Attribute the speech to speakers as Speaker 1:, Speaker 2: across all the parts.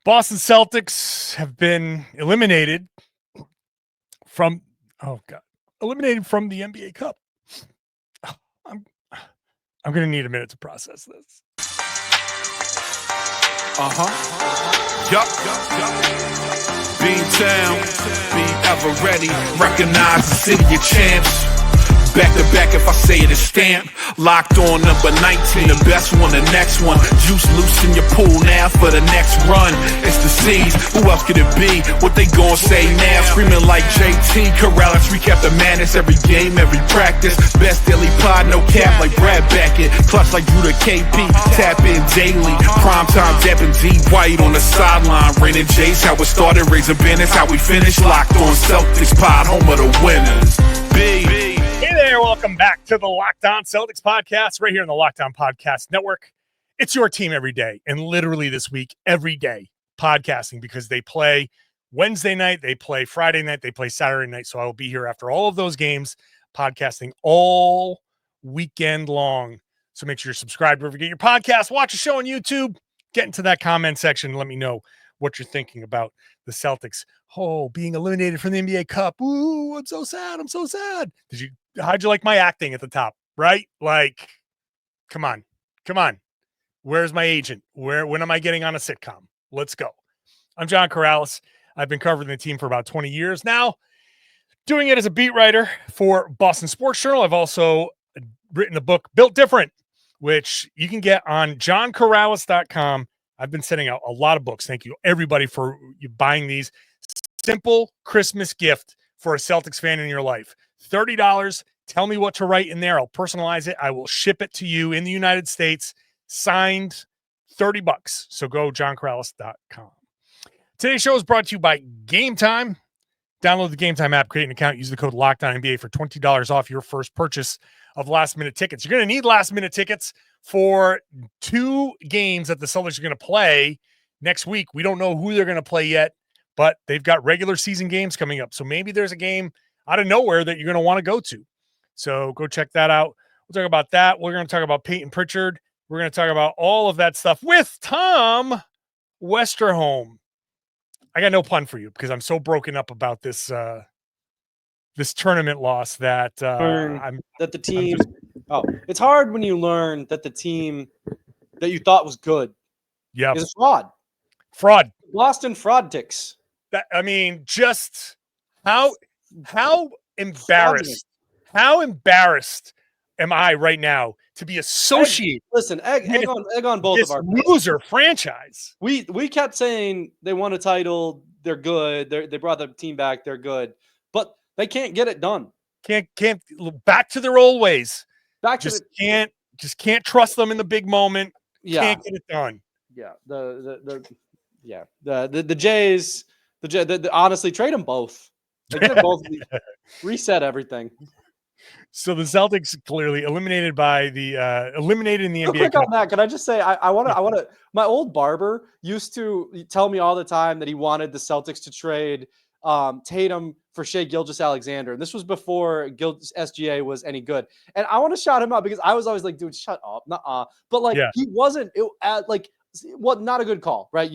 Speaker 1: Boston Celtics have been eliminated from the NBA Cup. I'm going to need a minute to process this.
Speaker 2: Yup. Beantown, be ever ready. Recognize the city of champs. Back to back, if I say it, it's stamp. Locked on number 19, the best one, the next one. Juice loose in your pool now for the next run. It's the C's, who else could it be? What they gon' say now? Screaming like JT, Karalis, recap the madness. Every game, every practice. Best daily pod, no cap like Brad Beckett. Clutch like Drew to KP, tap in daily. Primetime dapping D White on the sideline. Raining Jay's how it started, raising banners, how we finished. Locked on Celtics pod, home of the winners. B.
Speaker 1: Hey there, welcome back to the Locked On Celtics podcast, right here on the Locked On Podcast Network. It's your team every day, and literally this week, every day, podcasting, because they play Wednesday night, they play Friday night, they play Saturday night, so I will be here after all of those games, podcasting all weekend long. So make sure you're subscribed wherever you get your podcast, watch a show on YouTube, get into that comment section, and let me know what you're thinking about the Celtics. Oh, being eliminated from the NBA Cup. Ooh, I'm so sad. How'd you like my acting at the top, right? Like, come on. Where's my agent? When am I getting on a sitcom? Let's go. I'm John Karalis. I've been covering the team for about 20 years now, doing it as a beat writer for Boston Sports Journal. I've also written a book, Built Different, which you can get on johnkaralis.com. I've been sending out a lot of books. Thank you, everybody, for you buying these. Simple Christmas gift for a Celtics fan in your life. $30. Tell me what to write in there. I'll personalize it. I will ship it to you in the United States. Signed, $30. So go johnkaralis.com. Today's show is brought to you by Game Time. Download the Game Time app, create an account, use the code LOCKEDONNBA for $20 off your first purchase of last-minute tickets. You're going to need last-minute tickets for 2 games that the Celtics are going to play next week. We don't know who they're going to play yet, but they've got regular season games coming up. So maybe there's a game out of nowhere that you're going to want to go to. So go check that out. We'll talk about that. We're going to talk about Payton Pritchard. We're going to talk about all of that stuff with Tom Westerholm. I got no pun for you because I'm so broken up about this this tournament loss that
Speaker 3: it's hard when you learn that the team that you thought was good is fraud. Boston fraud ticks.
Speaker 1: Just how embarrassed am I right now to be associated?
Speaker 3: Egg on both
Speaker 1: this
Speaker 3: of our
Speaker 1: loser franchise.
Speaker 3: We kept saying they won a title, they're good, they brought the team back, they're good, but they can't get it done.
Speaker 1: Can't back to their old ways. Can't trust them in the big moment.
Speaker 3: Yeah.
Speaker 1: Can't get it done.
Speaker 3: Yeah. The Jays, honestly, trade them both. Like, get them both. Reset everything.
Speaker 1: So the Celtics clearly eliminated in the NBA
Speaker 3: Quick
Speaker 1: Cup.
Speaker 3: on that, can I just say I want to. My old barber used to tell me all the time that he wanted the Celtics to trade Tatum for Shai Gilgeous-Alexander, and this was before SGA was any good. And I want to shout him out because I was always like, dude, shut up, But he wasn't. Not a good call, right?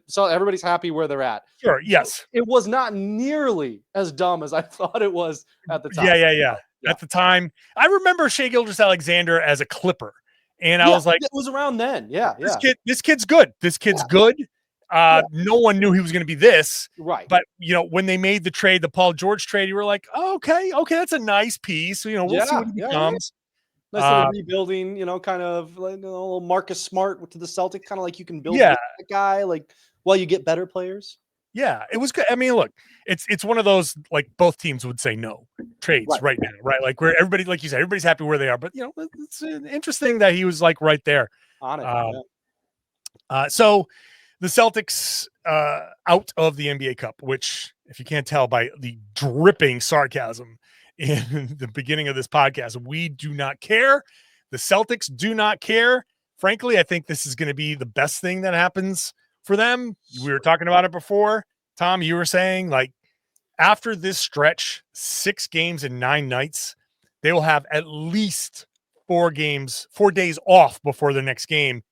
Speaker 3: So everybody's happy where they're at.
Speaker 1: Sure, yes.
Speaker 3: It was not nearly as dumb as I thought it was at the time.
Speaker 1: Yeah. At the time, I remember Shai Gilgeous-Alexander as a Clipper, and I was like,
Speaker 3: it was around then. Yeah.
Speaker 1: This kid's good. Good. No one knew he was going to be this.
Speaker 3: Right.
Speaker 1: But, when they made the trade, the Paul George trade, you were like, oh, okay, that's a nice piece. We'll see what he becomes.
Speaker 3: Nice little rebuilding, kind of like a little Marcus Smart to the Celtics, kind of like you can build that guy, while you get better players.
Speaker 1: Yeah, it was good. I mean, look, it's one of those, like, both teams would say no trades right now, right? Like, where everybody, like you said, everybody's happy where they are. But, it's interesting that he was, like, right there.
Speaker 3: On it.
Speaker 1: So the Celtics out of the NBA Cup, which, if you can't tell by the dripping sarcasm in the beginning of this podcast, we do not care. The Celtics do not care. Frankly, I think this is going to be the best thing that happens for them. We were talking about it before. Tom, you were saying, like, after this stretch, 6 games and 9 nights, they will have at least 4 days off before the next game.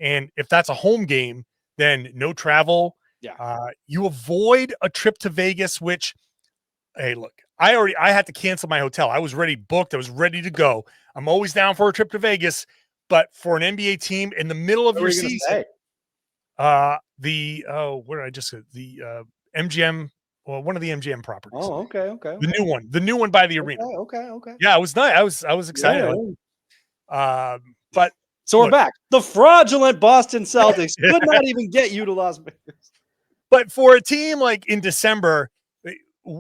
Speaker 1: And if that's a home game, then no travel,
Speaker 3: Yeah.
Speaker 1: You avoid a trip to Vegas, which, hey, look, I had to cancel my hotel. I was already booked. I was ready to go. I'm always down for a trip to Vegas, but for an NBA team in the middle of
Speaker 3: Where
Speaker 1: your
Speaker 3: were you gonna
Speaker 1: season,
Speaker 3: stay?
Speaker 1: where did I just say? The MGM, well, one of the MGM properties.
Speaker 3: Oh, okay.
Speaker 1: The new one by the arena.
Speaker 3: Okay.
Speaker 1: Yeah, it was nice. I was excited.
Speaker 3: Yeah.
Speaker 1: But
Speaker 3: So we're
Speaker 1: look,
Speaker 3: back. The fraudulent Boston Celtics could not even get you to Las Vegas.
Speaker 1: but for a team like in December,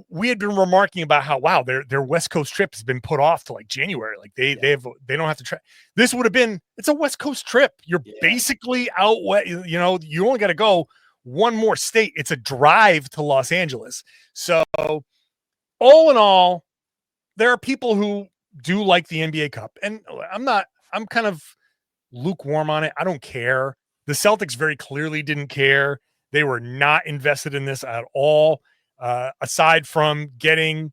Speaker 1: we had been remarking about how, wow, their West Coast trip has been put off to like January. Like they don't have to try. This would have been, it's a West Coast trip. You're basically out west. You know, you only got to go one more state. It's a drive to Los Angeles. So all in all, there are people who do like the NBA Cup, and I'm kind of lukewarm on it. I don't care. The Celtics very clearly didn't care. They were not invested in this at all. Aside from getting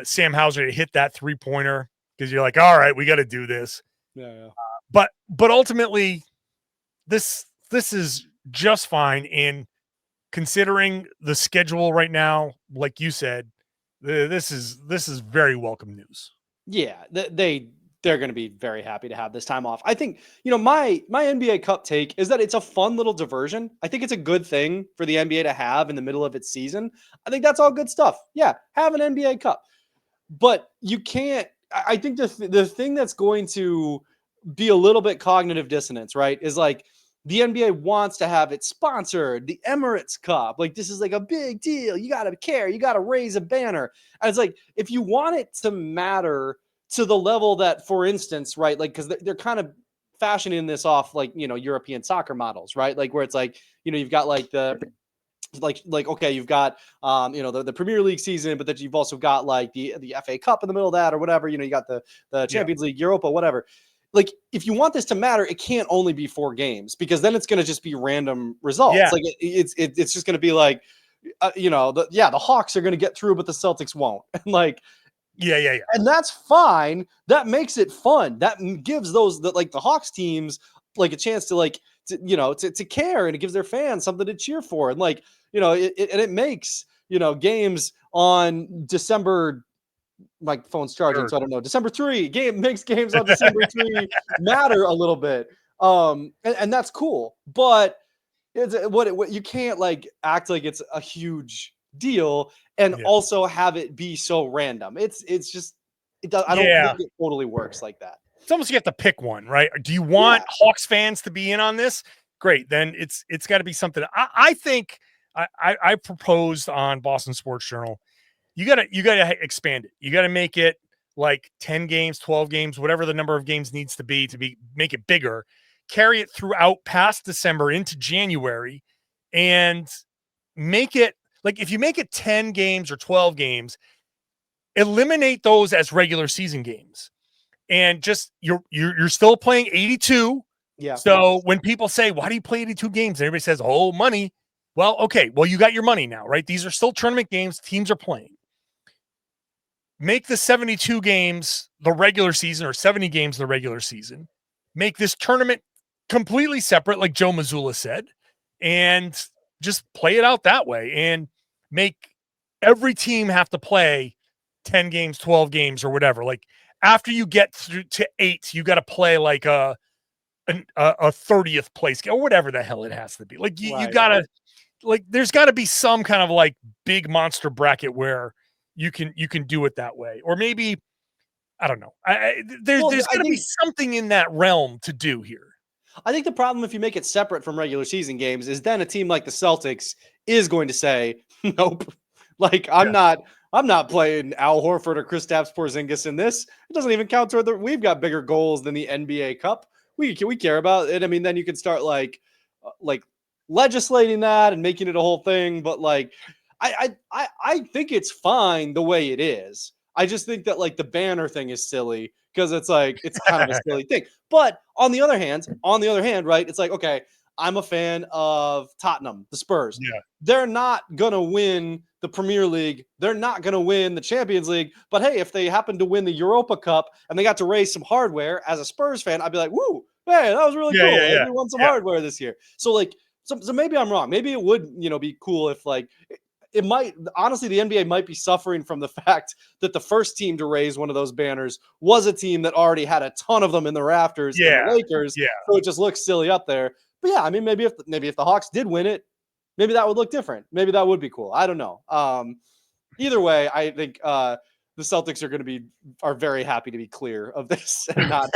Speaker 1: Sam Hauser to hit that 3-pointer, because you're like, all right, we got to do this.
Speaker 3: Yeah.
Speaker 1: But ultimately, this is just fine. And considering the schedule right now, like you said, this is very welcome news.
Speaker 3: Yeah, they're going to be very happy to have this time off. I think, my NBA Cup take is that it's a fun little diversion. I think it's a good thing for the NBA to have in the middle of its season. I think that's all good stuff. Yeah, have an NBA Cup. But you can't, I think the thing that's going to be a little bit cognitive dissonance, right, is like the NBA wants to have it sponsored, the Emirates Cup. Like, this is like a big deal. You got to care. You got to raise a banner. And it's like, if you want it to matter to the level that, for instance, right, like, because they're kind of fashioning this off like, European soccer models, right? Like, where it's like, you've got like okay, you've got the Premier League season, but then you've also got like the FA Cup in the middle of that or whatever. You got the Champions League, Europa, whatever. Like, if you want this to matter, it can't only be 4 games, because then it's going to just be random results.
Speaker 1: Yeah.
Speaker 3: Like it's just going to be like, the Hawks are going to get through, but the Celtics won't. And like,
Speaker 1: yeah.
Speaker 3: And that's fine. That makes it fun. That gives the Hawks teams like a chance to care, and it gives their fans something to cheer for. And like, it makes, games on December, my phone's charging, so I don't know. December 3 makes games on December 3 matter a little bit. And that's cool. But it's what you can't like act like it's a huge deal and also have it be so random. It's just, it does. I don't think it totally works like that.
Speaker 1: It's almost, you have to pick one, right? Do you want Hawks fans to be in on this? Great. Then it's got to be something. I think I proposed on Boston Sports Journal, you gotta expand it. You gotta make it like 10 games, 12 games, whatever the number of games needs to be make it bigger. Carry it throughout past December into January, and make it like, if you make it 10 games or 12 games, eliminate those as regular season games. And just you're still playing 82.
Speaker 3: Yeah.
Speaker 1: So when people say, why do you play 82 games? And everybody says, oh, money. Well, okay. Well, you got your money now, right? These are still tournament games. Teams are playing. Make the 72 games the regular season, or 70 games the regular season. Make this tournament completely separate, like Joe Mazzulla said, and just play it out that way, and make every team have to play 10 games, 12 games, or whatever. Like, after you get through to 8, you got to play like a 30th place game, or whatever the hell it has to be. Like, you gotta, like, there's got to be some kind of like big monster bracket where you can do it that way. Or maybe, I don't know. There's got to be something in that realm to do here.
Speaker 3: I think the problem, if you make it separate from regular season games, is then a team like the Celtics is going to say, nope, like, I'm not playing Al Horford or Kristaps Porzingis in this. It doesn't even count toward we've got bigger goals than the NBA Cup. We care about it. I mean, then you can start like legislating that and making it a whole thing. But like, I think it's fine the way it is. I just think that like the banner thing is silly, because it's like, it's kind of a silly thing. But on the other hand, right, it's like, okay, I'm a fan of Tottenham, the Spurs.
Speaker 1: Yeah.
Speaker 3: They're not going to win the Premier League. They're not going to win the Champions League. But hey, if they happen to win the Europa Cup and they got to raise some hardware, as a Spurs fan, I'd be like, woo, hey, that was really cool.
Speaker 1: Yeah.
Speaker 3: We won some hardware this year. So like, So maybe I'm wrong. Maybe it would, be cool if like it might. Honestly, the NBA might be suffering from the fact that the first team to raise one of those banners was a team that already had a ton of them in the rafters in the Lakers.
Speaker 1: Yeah.
Speaker 3: So it just looks silly up there. But yeah, I mean, maybe if the Hawks did win it, maybe that would look different. Maybe that would be cool. I don't know. Either way, I think the Celtics are very happy to be clear of this and not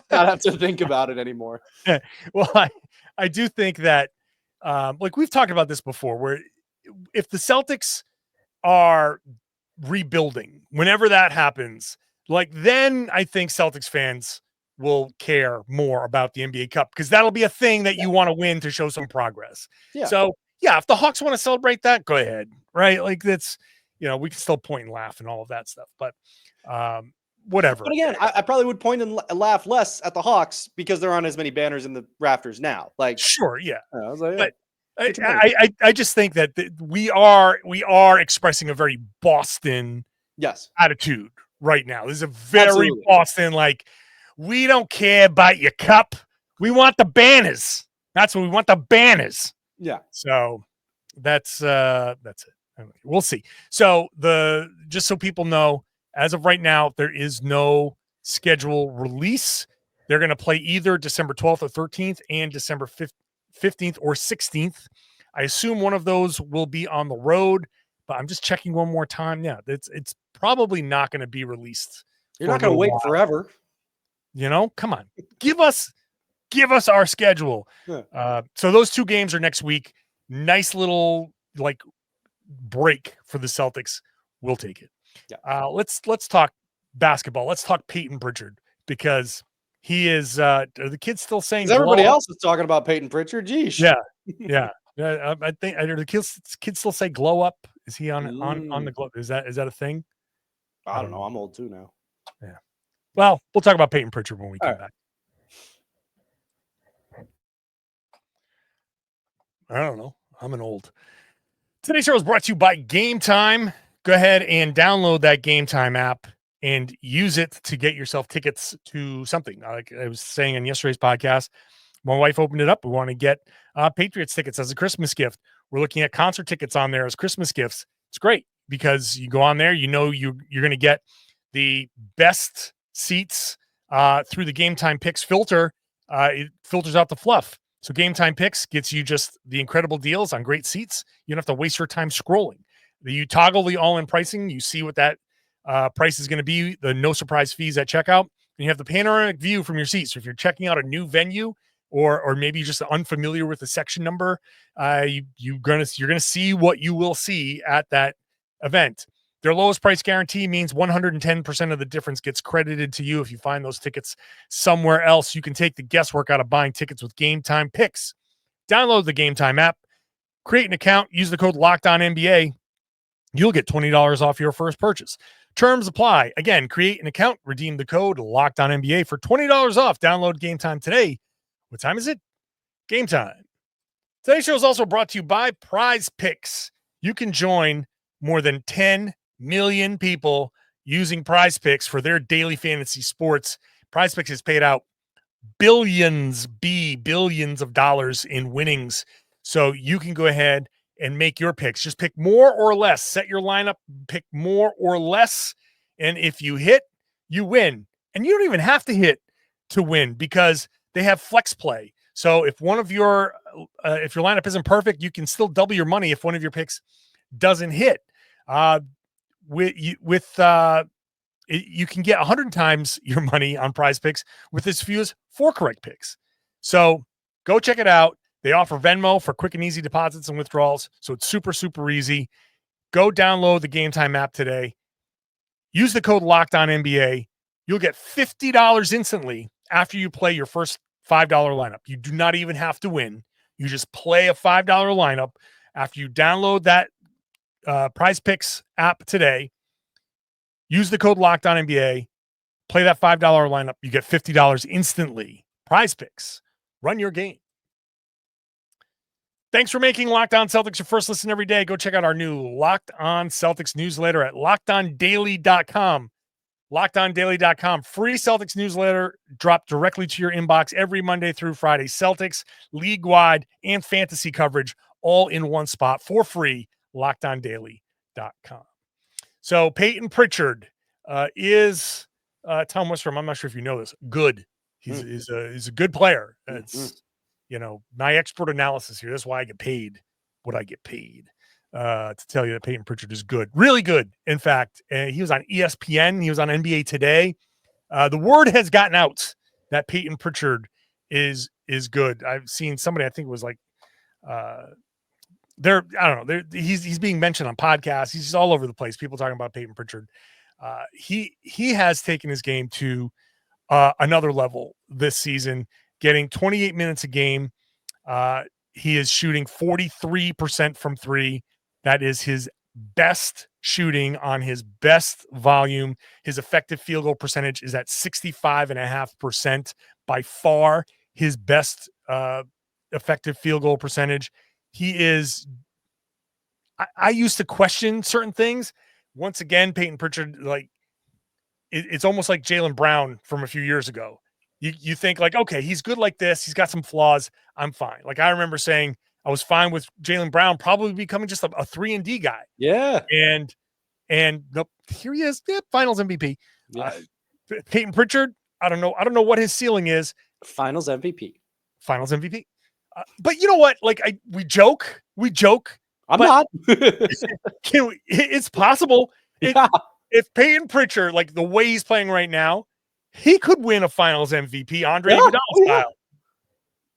Speaker 3: have to think about it anymore.
Speaker 1: Well, I do think that like we've talked about this before, where if the Celtics are rebuilding, whenever that happens, like then I think Celtics fans will care more about the NBA Cup because that'll be a thing that you want to win to show some progress.
Speaker 3: Yeah.
Speaker 1: So yeah, if the Hawks want to celebrate that, go ahead. Right. Like that's, we can still point and laugh and all of that stuff, but whatever.
Speaker 3: But again, I probably would point and laugh less at the Hawks because there aren't as many banners in the rafters now. Like,
Speaker 1: sure. Yeah.
Speaker 3: I was like,
Speaker 1: but I just think that we are expressing a very Boston attitude right now. This is a very Boston, like, we don't care about your cup. We want the banners. That's what we want, the banners.
Speaker 3: Yeah.
Speaker 1: So that's it. We'll see. So just so people know, as of right now, there is no schedule release. They're going to play either December 12th or 13th and December 15th or 16th. I assume one of those will be on the road, but I'm just checking one more time. Yeah, it's probably not going to be released.
Speaker 3: You're not going to wait forever.
Speaker 1: Come on. Give us our schedule.
Speaker 3: Yeah.
Speaker 1: So those two games are next week. Nice little like break for the Celtics. We'll take it.
Speaker 3: Yeah.
Speaker 1: Let's talk basketball. Let's talk Payton Pritchard because he is. Are the kids still saying?
Speaker 3: Everybody else is talking about Payton Pritchard. Geez.
Speaker 1: Yeah. I think are the kids still say glow up? Is he on the glow? Is that a thing?
Speaker 3: I don't know. I'm old too now.
Speaker 1: Yeah. Well, we'll talk about Payton Pritchard when we come back. I don't know. I'm an old. Today's show is brought to you by Game Time. Go ahead and download that Game Time app and use it to get yourself tickets to something. Like I was saying in yesterday's podcast, my wife opened it up. We want to get Patriots tickets as a Christmas gift. We're looking at concert tickets on there as Christmas gifts. It's great because you go on there, you're going to get the best seats through the Game Time Picks filter. It filters out the fluff. So Game Time Picks gets you just the incredible deals on great seats. You don't have to waste your time scrolling. You toggle the all-in pricing. You see what that price is going to be, the no surprise fees at checkout. And you have the panoramic view from your seats. So if you're checking out a new venue or maybe just unfamiliar with the section number, you're gonna see what you will see at that event. Their lowest price guarantee means 110% of the difference gets credited to you if you find those tickets somewhere else. You can take the guesswork out of buying tickets with Game Time Picks. Download the Game Time app, create an account, use the code LOCKEDONNBA. You'll get $20 off your first purchase. Terms apply. Again, create an account, redeem the code LOCKEDONNBA for $20 off. Download Game Time today. What time is it? Game time. Today's show is also brought to you by Prize Picks. You can join more than 10 million people using Prize Picks for their daily fantasy sports. Prize Picks has paid out billions of dollars in winnings. So you can go ahead and make your picks. Just pick more or less. Set your lineup, pick more or less. And if you hit, you win. And you don't even have to hit to win because they have flex play. So if one of your lineup isn't perfect, you can still double your money if one of your picks doesn't hit. You can get 100 times your money on Prize Picks with as few as 4 correct picks. So go check it out. They offer Venmo for quick and easy deposits and withdrawals. So it's super, super easy. Go download the Game Time app today. Use the code LOCKEDONNBA. You'll get $50 instantly after you play your first $5 lineup. You do not even have to win. You just play a $5 lineup after you download that Prize Picks app today. Use the code LOCKEDONNBA. Play that $5 lineup. You get $50 instantly. Prize Picks. Run your game. Thanks for making Locked On Celtics your first listen every day. Go check out our new Locked On Celtics newsletter at LockedOnDaily.com. LockedOnDaily.com. Free Celtics newsletter drop directly to your inbox every Monday through Friday. Celtics, league-wide, and fantasy coverage all in one spot for free. LockedOnDaily.com. So Payton Pritchard is Tom Westerholm. I'm not sure if you know this. Good. He's a good player. It's my expert analysis here. That's why I get paid what I get paid. To tell you that Payton Pritchard is good, really good. In fact, he was on ESPN. He was on NBA Today. The word has gotten out that Payton Pritchard is good. I've seen somebody, I think it was like, I don't know. He's being mentioned on podcasts. He's all over the place. People talking about Payton Pritchard. He has taken his game to another level this season, getting 28 minutes a game. He is shooting 43% from three. That is his best shooting on his best volume. His effective field goal percentage is at 65.5%, by far his best effective field goal percentage. He is, I used to question certain things. Once again, Payton Pritchard, like it's almost like Jaylen Brown from a few years ago. You think like, okay, he's good like this. He's got some flaws. I'm fine. Like I remember saying, I was fine with Jaylen Brown probably becoming just a 3-and-D guy.
Speaker 3: Yeah.
Speaker 1: And nope, here he is. Yeah, finals MVP.
Speaker 3: Yeah.
Speaker 1: Payton Pritchard, I don't know what his ceiling is.
Speaker 3: Finals MVP.
Speaker 1: But you know what? Like we joke.
Speaker 3: I'm not.
Speaker 1: It's possible.
Speaker 3: Yeah.
Speaker 1: If Payton Pritchard, like the way he's playing right now, he could win a finals MVP, Andre Iguodala style.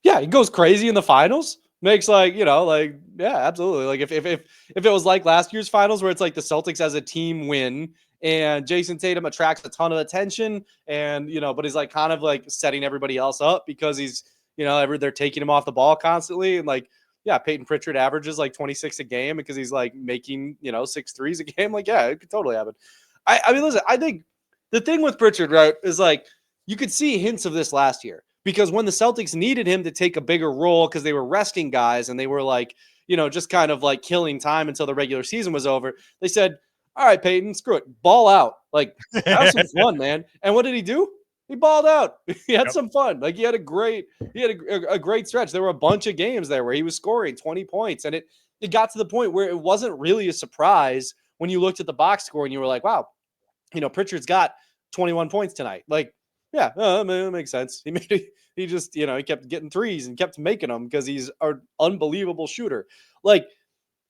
Speaker 3: Yeah, he goes crazy in the finals. Makes absolutely. Like if it was like last year's finals where it's like the Celtics as a team win and Jayson Tatum attracts a ton of attention and but he's like kind of like setting everybody else up because he's they're taking him off the ball constantly and like Payton Pritchard averages like 26 a game because he's like making 6 threes a game. Like it could totally happen. I mean listen, I think the thing with Pritchard, right, is like you could see hints of this last year. Because when the Celtics needed him to take a bigger role because they were resting guys and they were like, just kind of like killing time until the regular season was over, they said, all right, Peyton, screw it. Ball out. Like, have some fun, man. And what did he do? He balled out. He had some fun. Like, he had a great stretch. There were a bunch of games there where he was scoring 20 points. And it got to the point where it wasn't really a surprise when you looked at the box score and you were like, wow, Pritchard's got 21 points tonight. Like, yeah, it makes sense. He just, he kept getting threes and kept making them because he's an unbelievable shooter. Like,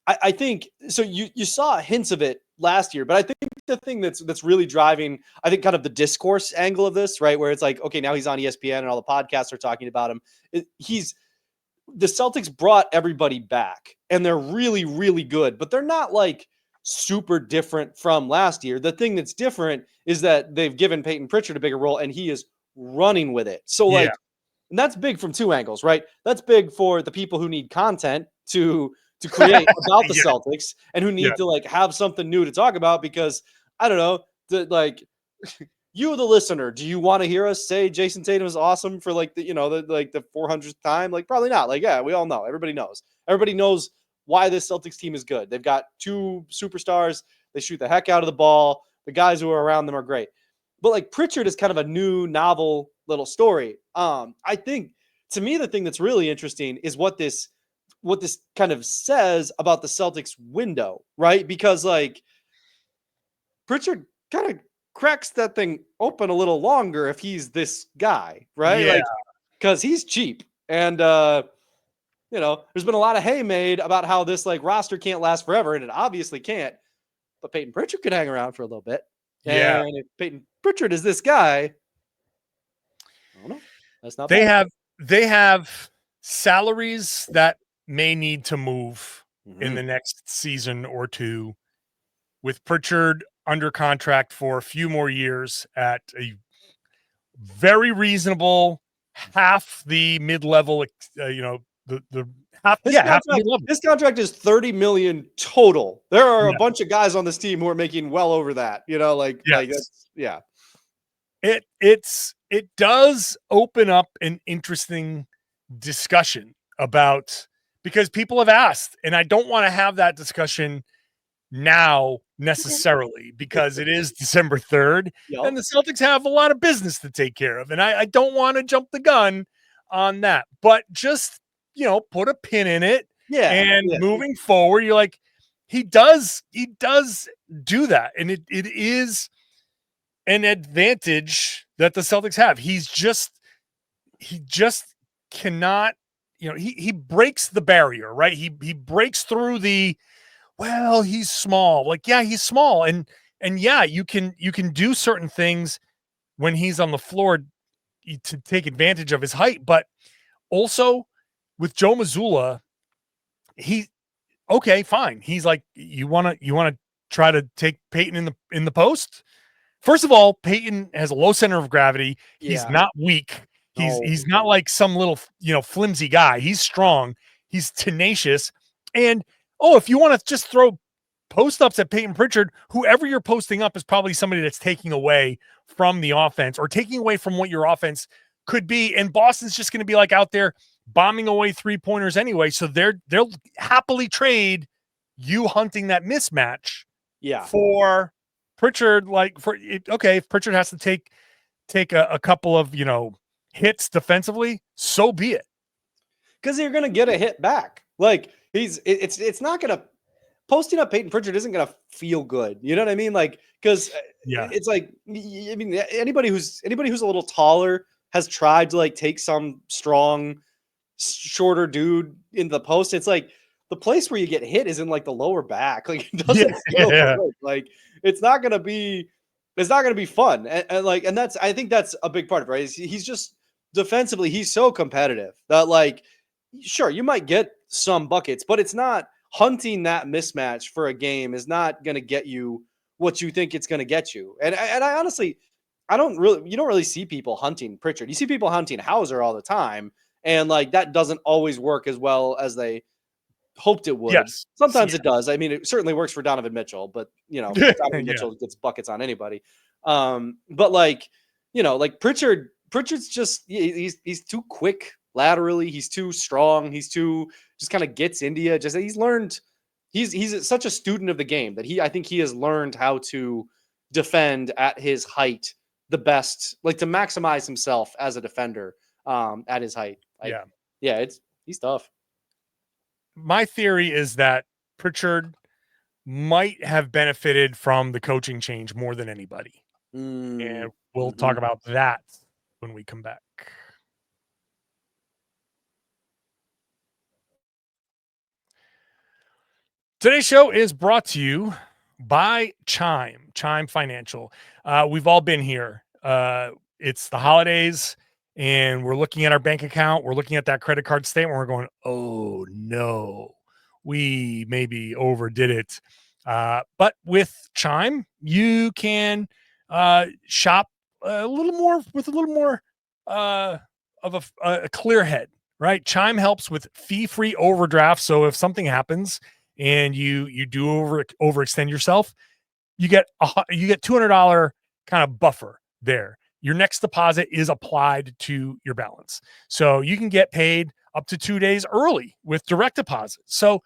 Speaker 3: I think, so you saw hints of it last year, but I think the thing that's really driving, I think kind of the discourse angle of this, right? Where it's like, okay, now he's on ESPN and all the podcasts are talking about him. The Celtics brought everybody back and they're really, really good, but they're not like super different from last year. The thing that's different is that they've given Payton Pritchard a bigger role and he is running with it. So and that's big from two angles, right? That's big for the people who need content to create about the Celtics and who need to like have something new to talk about because I don't know, you, the listener, do you want to hear us say Jayson Tatum is awesome for like the 400th time? Like probably not. Like, we all know. Everybody knows why this Celtics team is good. They've got 2 superstars. They shoot the heck out of the ball. The guys who are around them are great. But like Pritchard is kind of a new, novel little story. I think to me, the thing that's really interesting is what this kind of says about the Celtics window, right? Because like Pritchard kind of cracks that thing open a little longer if he's this guy, right?
Speaker 1: Yeah.
Speaker 3: Like, because he's cheap. And, there's been a lot of hay made about how this like roster can't last forever, and it obviously can't. But Payton Pritchard could hang around for a little bit.
Speaker 1: Yeah.
Speaker 3: And if Payton Pritchard is this guy, I don't know. That's not
Speaker 1: They
Speaker 3: bad.
Speaker 1: have salaries that may need to move in the next season or two, with Pritchard under contract for a few more years at a very reasonable half the mid-level, the half, half the mid-level.
Speaker 3: This contract is $30 million total. There are a bunch of guys on this team who are making well over that.
Speaker 1: It does open up an interesting discussion about, because people have asked, and I don't want to have that discussion now necessarily because it is December 3rd
Speaker 3: Yep.
Speaker 1: and the Celtics have a lot of business to take care of. And I don't want to jump the gun on that, but just, put a pin in it.
Speaker 3: Yeah.
Speaker 1: And moving forward, you're like, he does do that. And it is an advantage that the Celtics have. He just cannot, he breaks the barrier, right? He breaks through he's small. Like, yeah, he's small. And yeah, you can do certain things when he's on the floor to take advantage of his height. But also with Joe Mazzulla, okay, fine. He's like, you want to try to take Peyton in the post? First of all, Peyton has a low center of gravity. He's not weak. He's not like some little, flimsy guy. He's strong. He's tenacious. And if you want to just throw post ups at Payton Pritchard, whoever you're posting up is probably somebody that's taking away from the offense or taking away from what your offense could be. And Boston's just going to be like out there bombing away 3-pointers anyway. So they'll happily trade you hunting that mismatch for Pritchard. If Pritchard has to take a couple of, hits defensively, so be it.
Speaker 3: Because you're going to get a hit back. Like it's not going to posting up Payton Pritchard isn't going to feel good. You know what I mean? Like, because it's like, I mean, anybody who's a little taller has tried to like take some strong, shorter dude into the post. It's like the place where you get hit is in like the lower back. Like it doesn't feel good. Like it's not going to be fun. And that's, I think that's a big part of it, right? He's just defensively, he's so competitive that like, sure, you might get some buckets, but it's not hunting that mismatch for a game is not going to get you what you think it's going to get you. And I honestly, you don't really see people hunting Pritchard. You see people hunting Hauser all the time. And like, that doesn't always work as well as they hoped it would.
Speaker 1: Yes.
Speaker 3: Sometimes it does. I mean, it certainly works for Donovan Mitchell, but Donovan Mitchell gets buckets on anybody. But like, like Pritchard's just, he's too quick laterally. He's too strong. He's too just kind of gets India. Just he's learned. He's such a student of the game that I think he has learned how to defend at his height the best, like to maximize himself as a defender at his height. He's tough.
Speaker 1: My theory is that Pritchard might have benefited from the coaching change more than anybody. And we'll talk about that when we come back. Today's show is brought to you by Chime Financial. We've all been here. It's the holidays and we're looking at our bank account. We're looking at that credit card statement. We're going, oh no, we maybe overdid it. But with Chime, you can shop a little more with a little more of a clear head, right? Chime helps with fee-free overdraft. So if something happens and you do overextend yourself, you get $200 kind of buffer there. Your next deposit is applied to your balance. So you can get paid up to 2 days early with direct deposit. So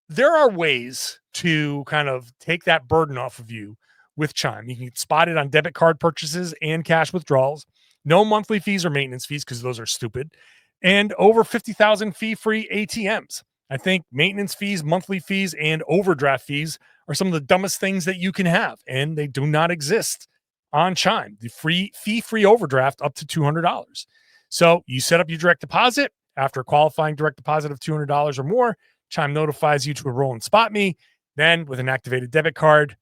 Speaker 1: there are ways to kind of take that burden off of you with Chime. You can spot it on debit card purchases and cash withdrawals. No monthly fees or maintenance fees because those are stupid. And over 50,000 fee-free ATMs. I think maintenance fees, monthly fees, and overdraft fees are some of the dumbest things that you can have, and they do not exist on Chime. The fee-free overdraft up to $200. So you set up your direct deposit. After a qualifying direct deposit of $200 or more, Chime notifies you to enroll in Spot Me. Then with an activated debit card,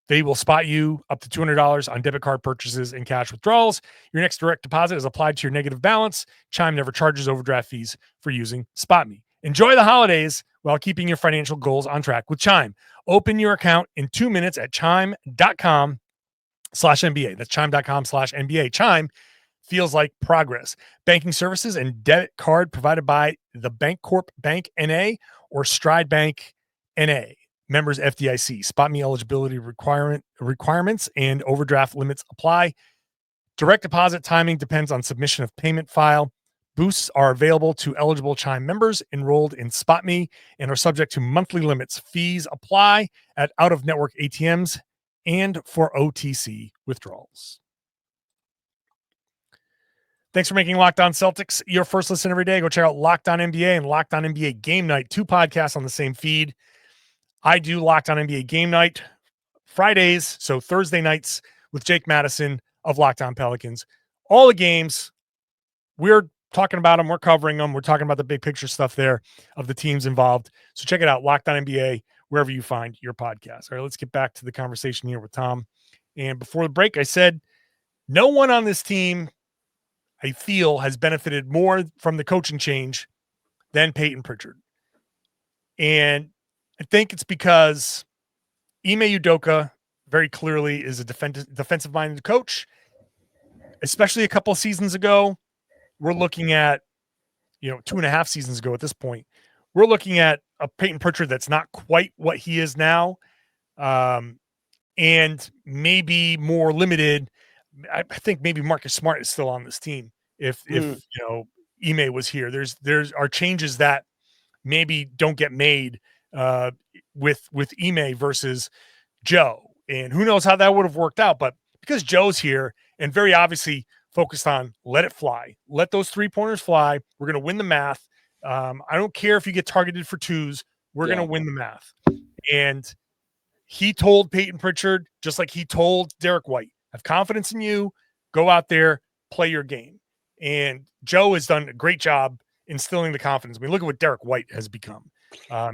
Speaker 1: they will spot you up to $200 on debit card purchases and cash withdrawals. Your next direct deposit is applied to your negative balance. Chime never charges overdraft fees for using Spot Me. Enjoy the holidays while keeping your financial goals on track with Chime. Open your account in 2 minutes at chime.com/NBA. That's chime.com/NBA. Chime feels like progress. Banking services and debit card provided by the Bancorp Bank NA or Stride Bank NA. Members FDIC. Spot Me eligibility requirements and overdraft limits apply. Direct deposit timing depends on submission of payment file. Boosts are available to eligible Chime members enrolled in SpotMe and are subject to monthly limits. Fees apply at out-of-network ATMs and for OTC withdrawals. Thanks for making Locked On Celtics your first listen every day. Go check out Locked On NBA and Locked On NBA Game Night, 2 podcasts on the same feed. I do Locked On NBA Game Night Fridays, so Thursday nights with Jake Madison of Locked On Pelicans. All the games, we're talking about them, we're covering them, we're talking about the big picture stuff there of the teams involved. So check it out, Locked On NBA, wherever you find your podcast. All right, let's get back to the conversation here with Tom. And before the break, I said no one on this team, I feel, has benefited more from the coaching change than Payton Pritchard. And I think it's because Ime Udoka very clearly is a defensive-minded coach, especially a couple of seasons ago. We're looking at, 2.5 seasons ago at this point, we're looking at a Payton Pritchard that's not quite what he is now, and maybe more limited. I think maybe Marcus Smart is still on this team. If Ime was here, there's are changes that maybe don't get made with Ime versus Joe, and who knows how that would have worked out. But because Joe's here and very obviously focused on let it fly, let those 3-pointers fly, we're going to win the math. I don't care if you get targeted for 2s, we're going to win the math. And he told Payton Pritchard, just like he told Derek White, have confidence in you, go out there, play your game. And Joe has done a great job instilling the confidence. I mean, look at what Derek White has become.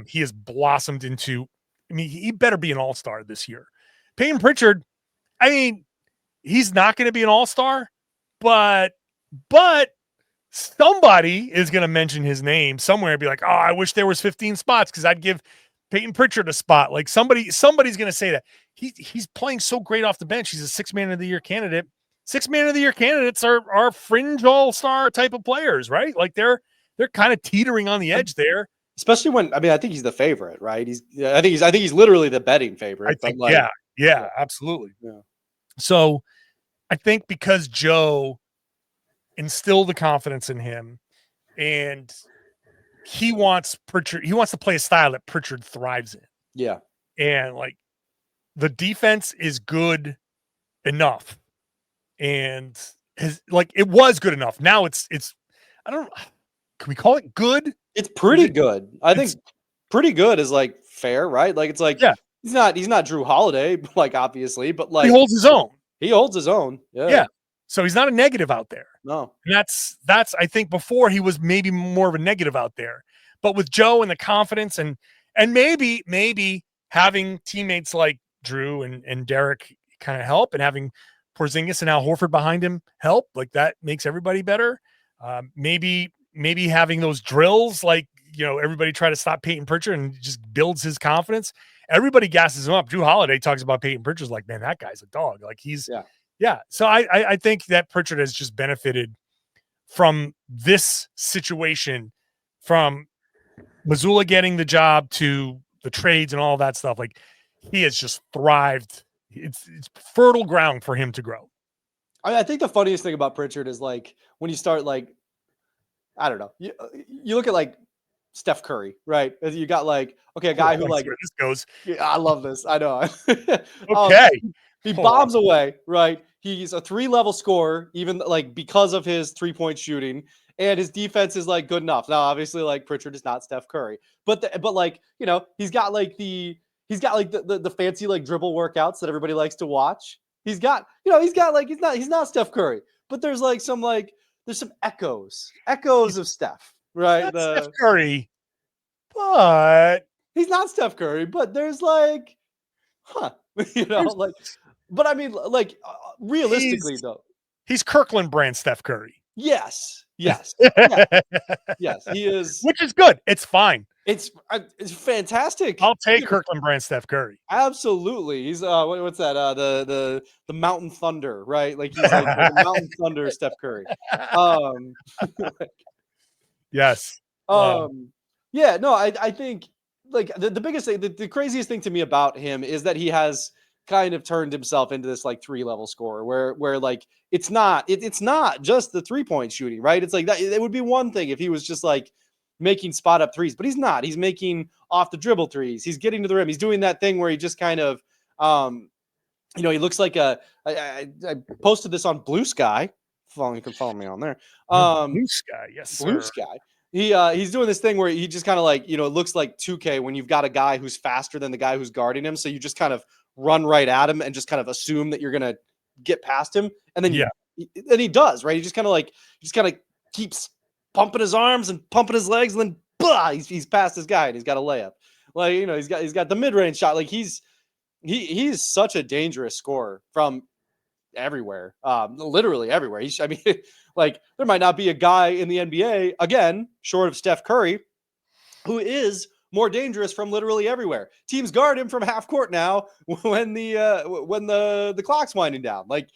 Speaker 1: He has blossomed into, he better be an all-star this year. Payton Pritchard, he's not going to be an all-star, but somebody is going to mention his name somewhere and be like, oh, I wish there was 15 spots because I'd give Payton Pritchard a spot. Like somebody's going to say that. He's playing so great off the bench. He's a 6-man of the year candidate. 6-man of the year candidates are fringe all-star type of players, right? Like they're kind of teetering on the edge there.
Speaker 3: Especially when, I think he's the favorite, right? I think he's literally the betting favorite.
Speaker 1: Yeah, absolutely.
Speaker 3: Yeah.
Speaker 1: So I think because Joe instilled the confidence in him and he wants to play a style that Pritchard thrives in.
Speaker 3: Yeah.
Speaker 1: And like the defense is good enough. And it was good enough. Now it's I don't know. Can we call it good?
Speaker 3: It's pretty good. I think pretty good is like fair, right? Like it's like,
Speaker 1: yeah,
Speaker 3: he's not Drew Holiday, like obviously, but like
Speaker 1: he holds his own.
Speaker 3: He holds his own. Yeah.
Speaker 1: Yeah. So he's not a negative out there.
Speaker 3: No.
Speaker 1: And that's I think before he was maybe more of a negative out there. But with Joe and the confidence and maybe having teammates like Drew and Derek kind of help, and having Porzingis and Al Horford behind him help, like that makes everybody better. Maybe having those drills, like, everybody try to stop Payton Pritchard and just builds his confidence. Everybody gasses him up. Drew Holiday talks about Payton Pritchard's like, man, that guy's a dog. Like yeah. So I think that Pritchard has just benefited from this situation, from Mazzulla getting the job to the trades and all that stuff. Like he has just thrived. It's fertile ground for him to grow.
Speaker 3: I think the funniest thing about Pritchard is like when you start like, I don't know, you look at like Steph Curry, right? You got like, okay, a guy who like
Speaker 1: this goes.
Speaker 3: Yeah, I love this. I know.
Speaker 1: Okay.
Speaker 3: He bombs away, right? He's a 3-level scorer, even like because of his 3-point shooting, and his defense is like good enough. Now, obviously, like Pritchard is not Steph Curry, but like he's got the fancy like dribble workouts that everybody likes to watch. He's not Steph Curry, but there's like there's some echoes of Steph, right?
Speaker 1: Steph Curry, but
Speaker 3: he's not Steph Curry, but there's like, but I mean, like realistically though,
Speaker 1: he's Kirkland brand Steph Curry.
Speaker 3: Yes, he is,
Speaker 1: which is good. It's fine.
Speaker 3: It's fantastic.
Speaker 1: I'll take Kirkland brand Steph Curry.
Speaker 3: Absolutely. He's what's that? The Mountain Thunder, right? Like he's like the Mountain Thunder Steph Curry.
Speaker 1: Yes.
Speaker 3: Yeah, no, I think like the biggest thing, the craziest thing to me about him is that he has kind of turned himself into this like 3-level scorer where like it's not just the 3-point shooting, right? It's like that. It would be one thing if he was just like making spot up threes, but he's not. He's making off the dribble threes. He's getting to the rim. He's doing that thing where he just kind of, he looks like I posted this on Blue Sky. You can follow me on there.
Speaker 1: Blue Sky, yes,
Speaker 3: Blue
Speaker 1: sir.
Speaker 3: Sky. He's doing this thing where he just kind of like, it looks like 2K when you've got a guy who's faster than the guy who's guarding him. So you just kind of run right at him and just kind of assume that you're going to get past him. And then he does, right? He just kind of keeps pumping his arms and pumping his legs, and then he's past this guy and he's got a layup. Like, he's got the mid-range shot. Like he's such a dangerous scorer from everywhere, literally everywhere. Like there might not be a guy in the NBA, again, short of Steph Curry, who is more dangerous from literally everywhere. Teams guard him from half court now when the clock's winding down. Like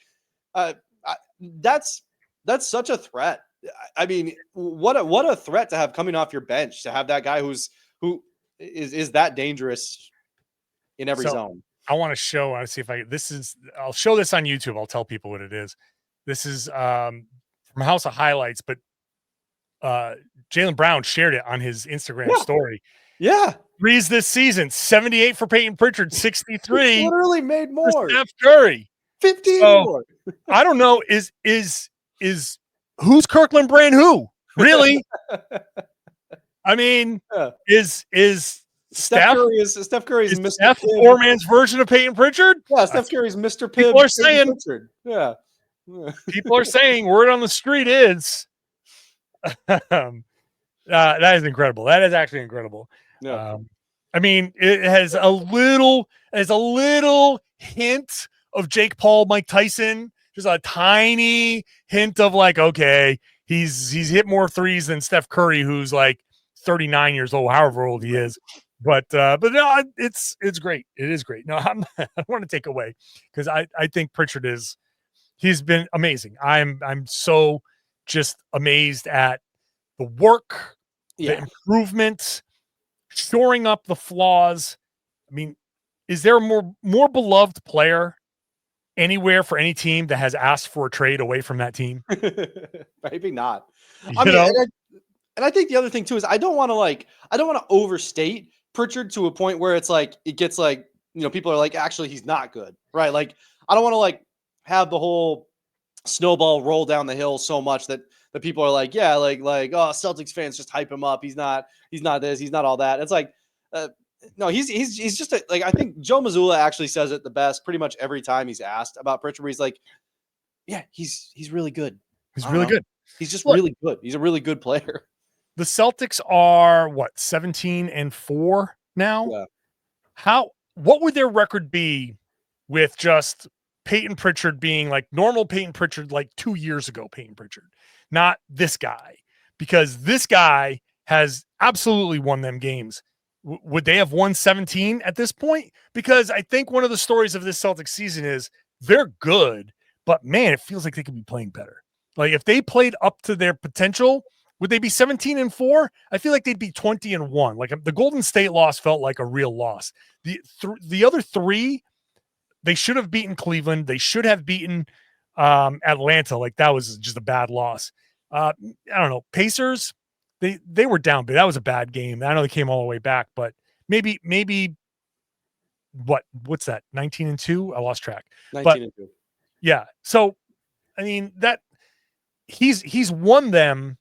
Speaker 3: that's such a threat. I mean, what a threat to have coming off your bench, to have that guy who is that dangerous in every zone.
Speaker 1: I want to see if I'll show this on YouTube. I'll tell people what it is. This is from House of Highlights, but Jaylen Brown shared it on his Instagram story.
Speaker 3: Yeah.
Speaker 1: Threes this season, 78 for Payton Pritchard, 63.
Speaker 3: He literally made more.
Speaker 1: Steph Curry.
Speaker 3: 15 more.
Speaker 1: I don't know. Is who's Kirkland Brand who? Really? I mean, is Steph Curry's Mr. Steph poor man's version of Payton Pritchard?
Speaker 3: Yeah, Steph Curry's Mr. Pibb.
Speaker 1: People are saying,
Speaker 3: yeah.
Speaker 1: People are saying word on the street is that is incredible. That is actually incredible.
Speaker 3: Yeah.
Speaker 1: I mean, it has a little hint of Jake Paul, Mike Tyson, just a tiny hint of like, okay, he's hit more threes than Steph Curry, who's like 39 years old, however old he is. But no, it's great. It is great. No, I want to take away because I think Pritchard he's been amazing. I'm so just amazed at the work, the improvement, shoring up the flaws. I mean, is there a more beloved player anywhere for any team that has asked for a trade away from that team?
Speaker 3: Maybe not. And I think the other thing too is I don't want to overstate Pritchard to a point where it's like it gets like, people are like, actually he's not good, right? Like I don't want to like have the whole snowball roll down the hill so much that the people are like, yeah, like oh, Celtics fans just hype him up. He's not this, he's not all that. It's like no, he's just like, I think Joe Mazzulla actually says it the best pretty much every time he's asked about Pritchard, where he's like, yeah, he's really good.
Speaker 1: He's really good.
Speaker 3: He's just really good. He's a really good player.
Speaker 1: The Celtics are 17-4 now.
Speaker 3: Yeah.
Speaker 1: What would their record be with just Payton Pritchard being like normal Payton Pritchard, like 2 years ago, Payton Pritchard, not this guy, because this guy has absolutely won them games. Would they have won 17 at this point? Because I think one of the stories of this Celtics season is they're good, but man, it feels like they could be playing better. Like if they played up to their potential, would they be 17-4? I feel like they'd be 20-1. Like the Golden State loss felt like a real loss. The other three, they should have beaten Cleveland. They should have beaten Atlanta. Like that was just a bad loss. I don't know. Pacers, they were down, but that was a bad game. I know they came all the way back, but maybe what's that? 19-2? I lost track.
Speaker 3: 19-2.
Speaker 1: Yeah. So I mean that he's won them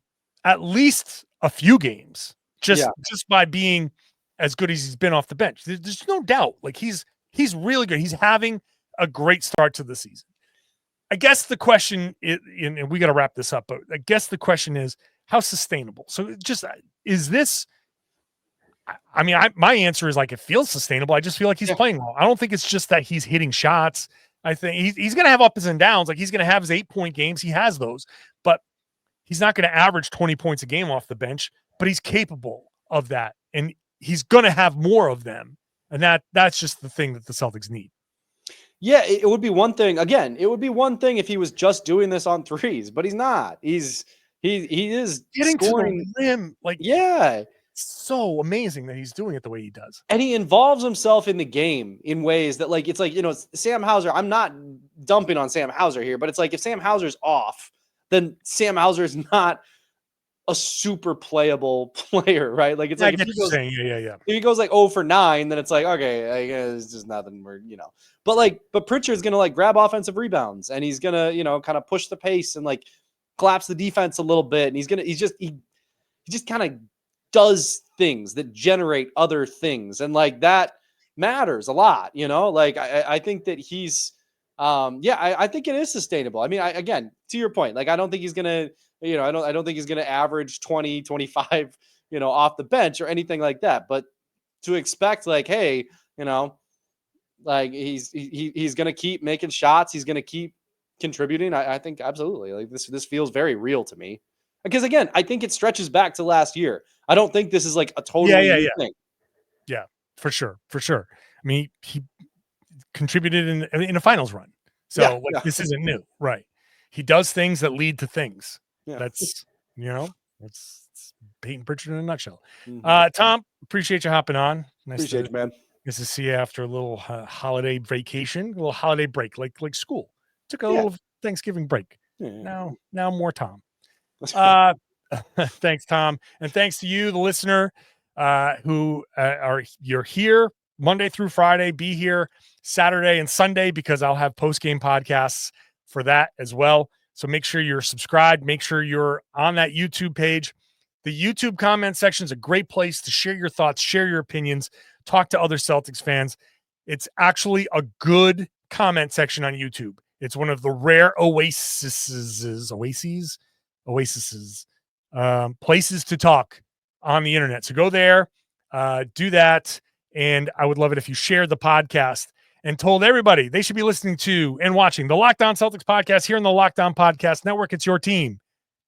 Speaker 1: at least a few games just by being as good as he's been off the bench. There's no doubt. Like he's really good. He's having a great start to the season. I guess the question is, and we got to wrap this up, but I guess the question is how sustainable. So is this, I mean, my answer is like, it feels sustainable. I just feel like he's playing well. I don't think it's just that he's hitting shots. I think he's going to have ups and downs. Like he's going to have his 8-point games. He has those, but he's not going to average 20 points a game off the bench, but he's capable of that. And he's going to have more of them. And that's just the thing that the Celtics need.
Speaker 3: Yeah, it would be one thing. Again, it would be one thing if he was just doing this on threes, but he's not. He is
Speaker 1: getting
Speaker 3: scoring
Speaker 1: to the rim. Like,
Speaker 3: yeah.
Speaker 1: so amazing that he's doing it the way he does.
Speaker 3: And he involves himself in the game in ways that, like, it's like, Sam Hauser, I'm not dumping on Sam Hauser here, but it's like if Sam Hauser's off, then Sam Hauser's not a super playable player, right? Like, it's like if he goes like 0 for 9, then it's like, okay, I guess it's just nothing. But Pritchard's gonna like grab offensive rebounds, and he's gonna kind of push the pace and like collapse the defense a little bit, and he just kind of does things that generate other things, and like that matters a lot. Like I think that he's I think it is sustainable. I mean, again, to your point, like I don't think he's gonna I don't think he's gonna average 20, 25 off the bench or anything like that, but to expect like, hey, like he's gonna keep making shots, he's gonna keep contributing, I think absolutely. Like this feels very real to me, because again, I think it stretches back to last year. I don't think this is like a totally new thing.
Speaker 1: Yeah, for sure. I mean, he contributed in a finals run, so this isn't new, right? He does things that lead to things. Yeah. That's Payton Pritchard in a nutshell. Mm-hmm. Tom, appreciate you hopping on.
Speaker 3: Appreciate you, man.
Speaker 1: Nice to see you after a little holiday vacation, a little holiday break, like school. Took a little Thanksgiving break. Yeah. Now more Tom. Thanks, Tom, and thanks to you, the listener, you're here Monday through Friday. Be here Saturday and Sunday because I'll have post-game podcasts for that as well. So make sure you're subscribed. Make sure you're on that YouTube page. The YouTube comment section is a great place to share your thoughts, share your opinions, talk to other Celtics fans. It's actually a good comment section on YouTube. It's one of the rare oases, places to talk on the internet. So go there, do that. And I would love it if you shared the podcast and told everybody they should be listening to and watching the Locked On Celtics podcast here in the Locked On Podcast Network. It's your team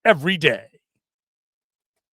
Speaker 1: every day.